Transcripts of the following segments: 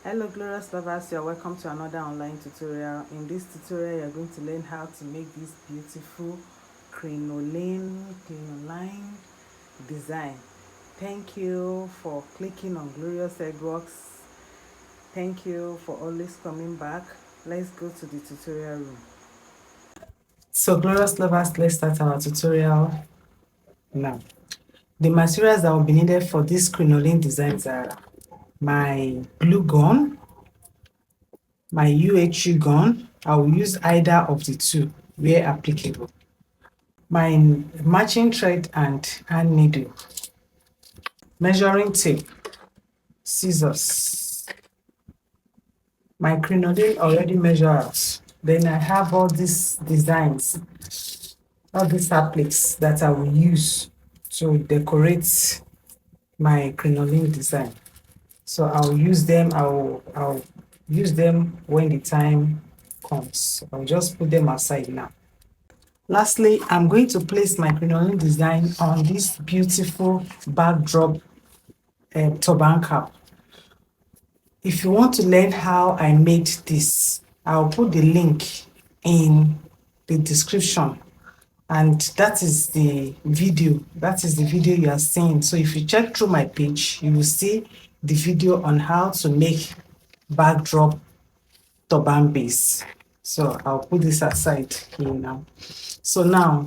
Hello glorious lovers, you're welcome to another online tutorial. In this tutorial you're going to learn how to make this beautiful crinoline design. Thank you for clicking on Glorious Eggworks. Thank you for always coming back. Let's go to the tutorial room. So glorious lovers, let's start our tutorial now. The materials that will be needed for this crinoline designs are my glue gun, my UHU gun. I will use either of the two where applicable. My matching thread and hand needle, measuring tape, scissors, my crinoline already measured out. Then I have all these designs, all these appliques that I will use to decorate my crinoline design. So I'll use them. I'll use them when the time comes. I'll just put them aside now. Lastly, I'm going to place my crinoline design on this beautiful backdrop turban cap. If you want to learn how I made this, I'll put the link in the description, and that is the video you are seeing. So if you check through my page, you will see the video on how to make backdrop turban base. So I'll put this aside here now. So now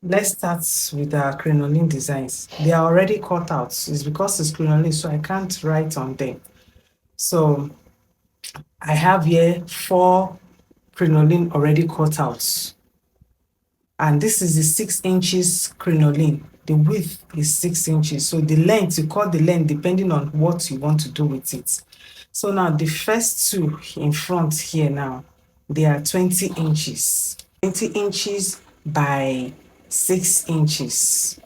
let's start with our crinoline designs. They are already cut out. It's because it's crinoline, so I can't write on them. So I have here 4 crinoline already cut out. And this is the 6 inches crinoline. The width is 6 inches. So the length, you cut the length depending on what you want to do with it. So now the first 2 in front here now, they are 20 inches. 20 inches by 6 inches.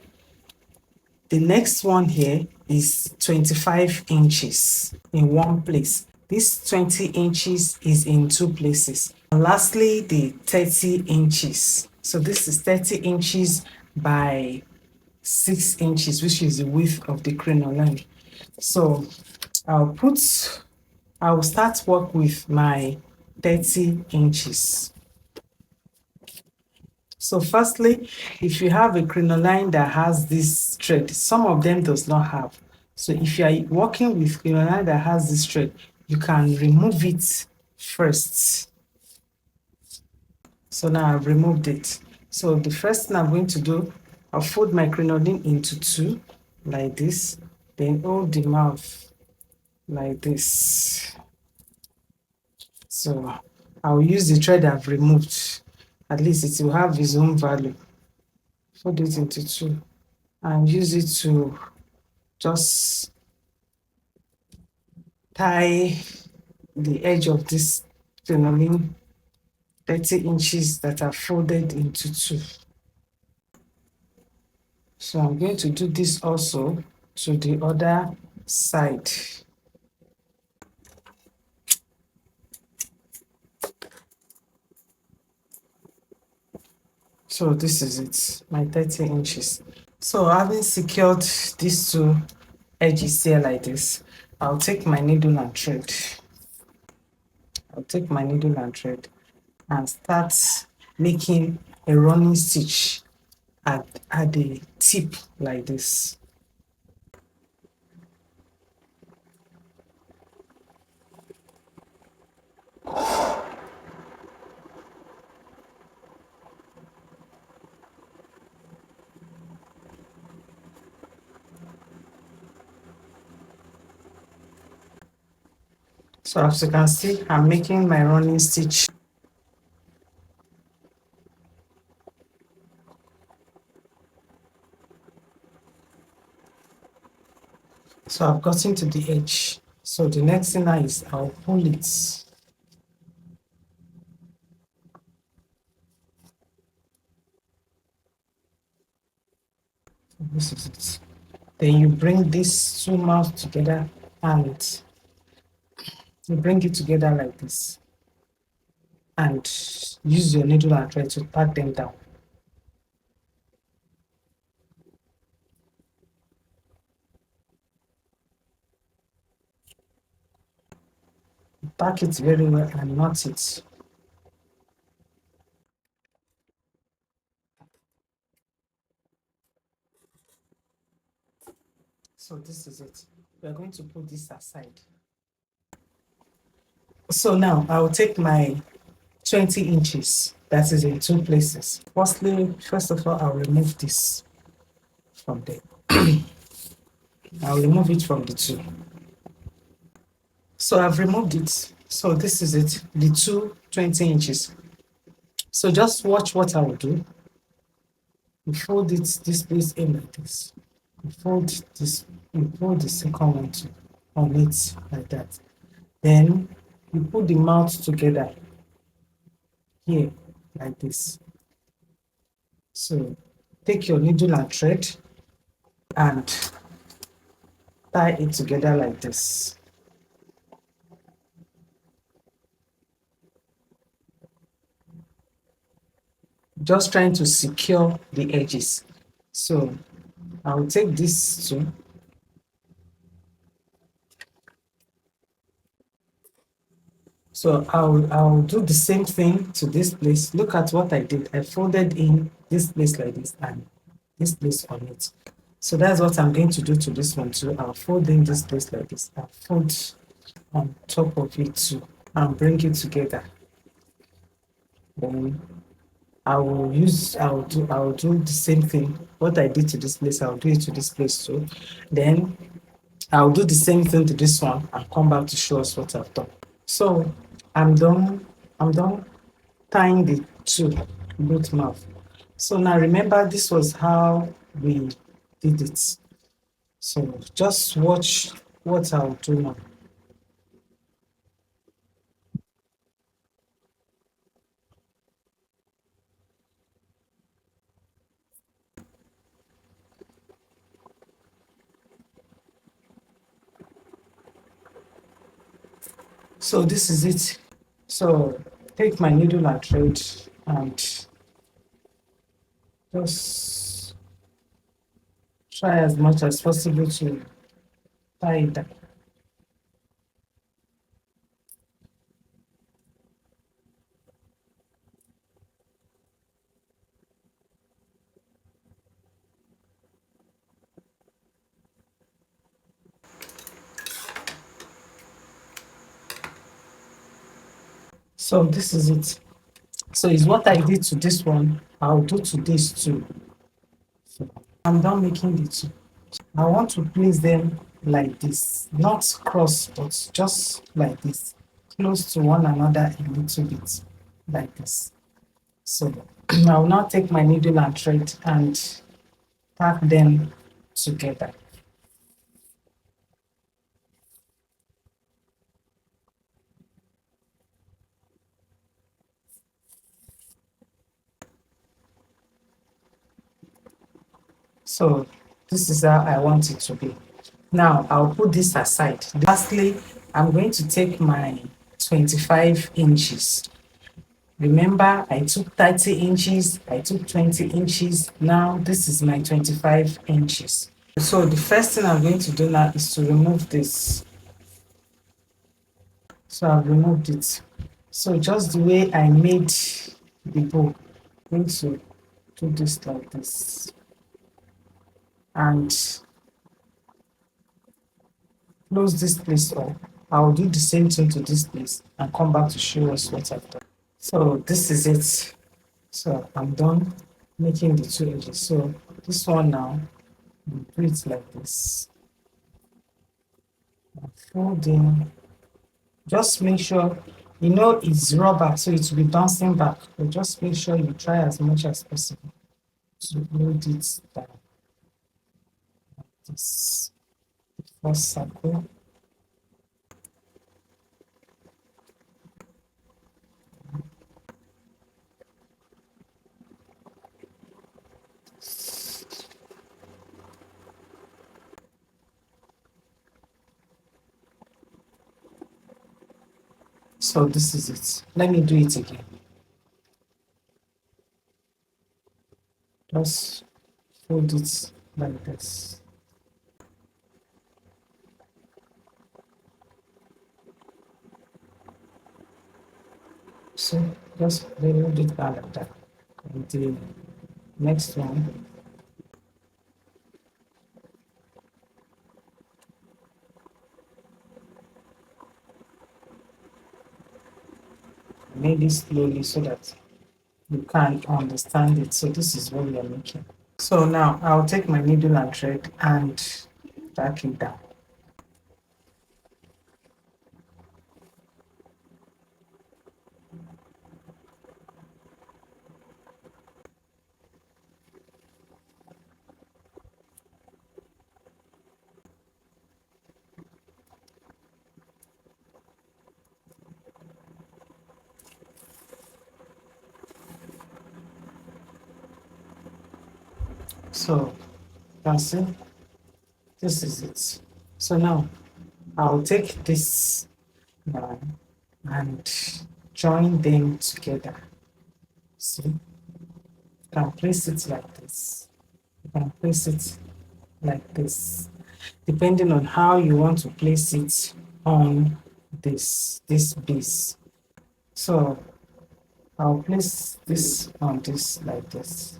The next one here is 25 inches in one place. This 20 inches is in 2 places. And lastly, the 30 inches. So this is 30 inches by 6 inches, which is the width of the crinoline. So I will start work with my 30 inches. So firstly, if you have a crinoline that has this thread, some of them does not have. So if you are working with crinoline that has this thread, you can remove it first. So now I've removed it. So the first thing I'm going to do, I'll fold my crinoline into 2 like this, then hold the mouth like this. So I'll use the thread I've removed. At least it will have its own value. Fold it into 2 and use it to just tie the edge of this crinoline 30 inches that are folded into 2. So I'm going to do this also to the other side. So this is it, my 30 inches. So having secured these 2 edges here like this, I'll take my needle and thread. And start making a running stitch at the tip like this. So as you can see, I'm making my running stitch. So I've gotten to the edge. So the next thing now is I'll pull it. This is it. Then you bring these 2 mouths together and you bring it together like this. And use your needle and thread to pat them down. pack it very well and knot it. So this is it. We're going to put this aside. So now I'll take my 20 inches that is in two places. First of all, I'll remove this from there. I'll remove it from the two. So I've removed it. So this is it, the two 20 inches. So just watch what I will do. You fold it this place in like this. You fold this, you fold the second one too on it like that. Then you put the mouth together here like this. So take your needle and thread and tie it together like this. Just trying to secure the edges. So I'll take this too. So I'll do the same thing to this place. Look at what I did. I folded in this place like this and this place on it. So that's what I'm going to do to this one too. I'll fold in this place like this. I'll fold on top of it too and bring it together. Then I'll do the same thing. What I did to this place, I'll do it to this place too. Then I'll do the same thing to this one and come back to show us what I've done. So I'm done tying the two both mouth. So now remember, this was how we did it. So just watch what I'll do now. So this is it. So take my needle and thread and just try as much as possible to tie it down. So this is it. So it's what I did to this one, I'll do to this too. So I'm done making the two. I want to place them like this, not cross, but just like this, close to one another a little bit, like this. So I'll now take my needle and thread and tack them together. So this is how I want it to be. Now I'll put this aside. Lastly, I'm going to take my 25 inches. Remember, I took 30 inches, I took 20 inches. Now this is my 25 inches. So the first thing I'm going to do now is to remove this. So I've removed it. So just the way I made the bow, I'm going to do this like this. And close this place up. I'll do the same thing to this place and come back to show us what I've done. So this is it. So I'm done making the two edges. So this one now, do it like this. Fold in. Just make sure, you know it's rubber, so it will be bouncing back. But just make sure you try as much as possible to load it down. Like this. First circle. So this is it. Let me do it again. Just fold it like this. So just hold it down like that. And the next one, make it slowly so that you can understand it. So this is what we are making. So now I'll take my needle and thread and tack it down. So you can see this is it. So now I'll take this and join them together. See, you can place it like this. You can place it like this, depending on how you want to place it on this base. So I'll place this on this like this.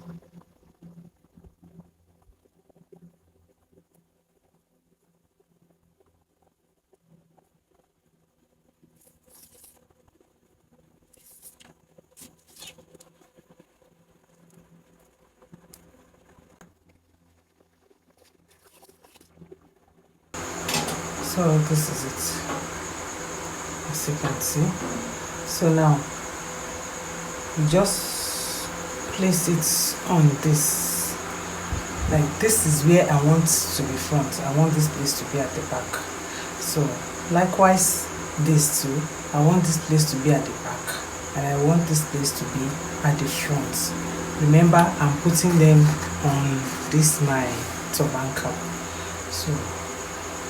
So this is it, as you can see. So now you just place it on this. Like this is where I want to be front. I want this place to be at the back. So likewise this too. I want this place to be at the back, and I want this place to be at the front. Remember, I'm putting them on this my turban cap. So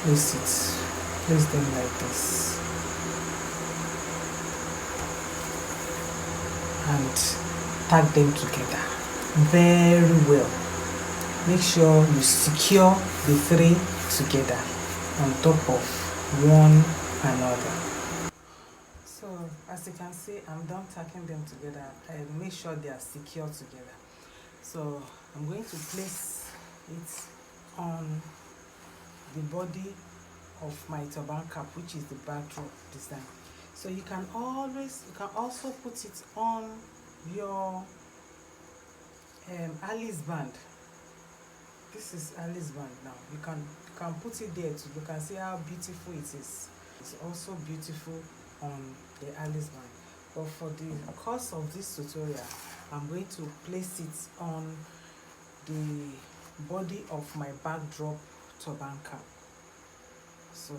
place them like this, and tag them together very well. Make sure you secure the three together on top of one another. So as you can see, I'm done tacking them together. I make sure they are secure together. So I'm going to place it on the body of my turban cap, which is the backdrop design. So you can also put it on your Alice band. This is Alice band now. You can put it there too. You can see how beautiful it is. It's also beautiful on the Alice band. But for the course of this tutorial, I'm going to place it on the body of my backdrop turban cap. So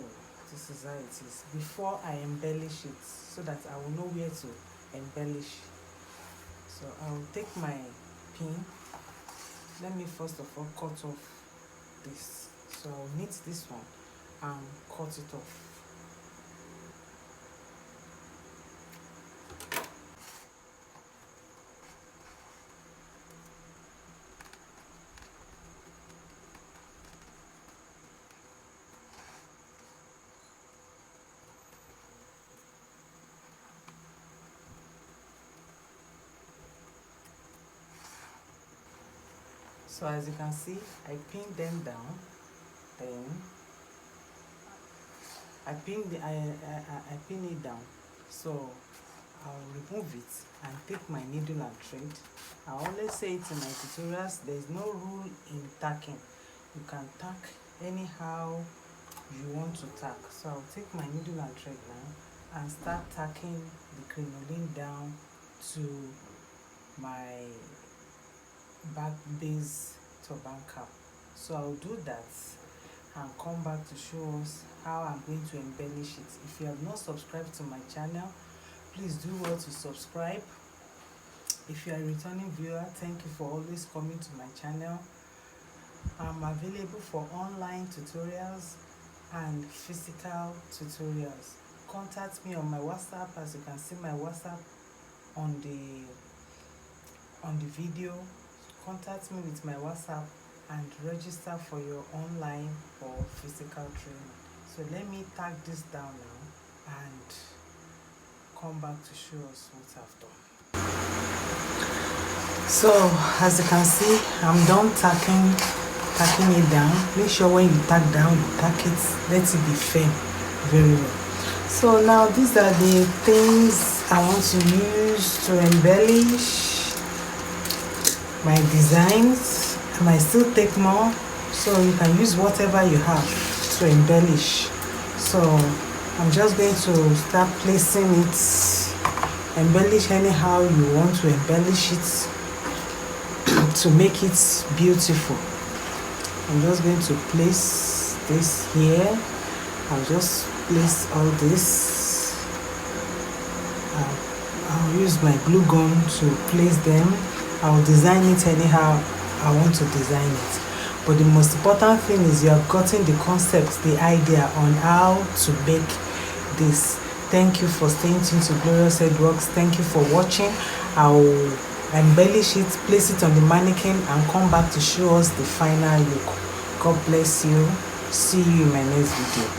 this is how it is before I embellish it, so that I will know where to embellish. So I'll take my pin. Let me first of all cut off this. So I'll knit this one and cut it off. So as you can see, I pinned them down, then I pin it down. So I'll remove it and take my needle and thread. I always say it in my tutorials, there is no rule in tacking. You can tack anyhow you want to tack. So I'll take my needle and thread now and start tacking the crinoline down to my back base turban cap. So I'll do that and come back to show us how I'm going to embellish it. If you have not subscribed to my channel, please do well to subscribe. If you are a returning viewer, thank you for always coming to my channel. I'm available for online tutorials and physical tutorials. Contact me on my WhatsApp. As you can see my WhatsApp on the video. Contact me with my WhatsApp and register for your online or physical training. So let me tag this down now and come back to show us what I've done. So as you can see, I'm done tacking it down. Make sure when you tack down, you tack it, let it be firm very well. So now these are the things I want to use to embellish my designs. I might still take more, so you can use whatever you have to embellish. So I'm just going to start placing it, embellish anyhow you want to embellish it to make it beautiful. I'm just going to place this here. I'll just place all this. I'll use my glue gun to place them. I'll design it anyhow I want to design it. But the most important thing is you have gotten the concept, the idea on how to make this. Thank you for staying tuned to Glorious Headworks. Thank you for watching. I'll embellish it, place it on the mannequin, and come back to show us the final look. God bless you. See you in my next video.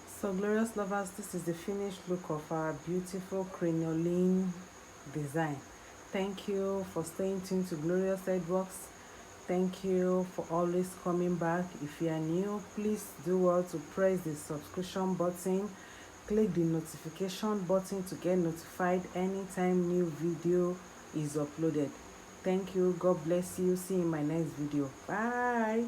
So glorious lovers, this is the finished look of our beautiful crinoline design. Thank you for staying tuned to Glorious Headworks. Thank you for always coming back. If you are new, please do well to press the subscription button. Click the notification button to get notified anytime new video is uploaded. Thank you. God bless you. See you in my next video. Bye.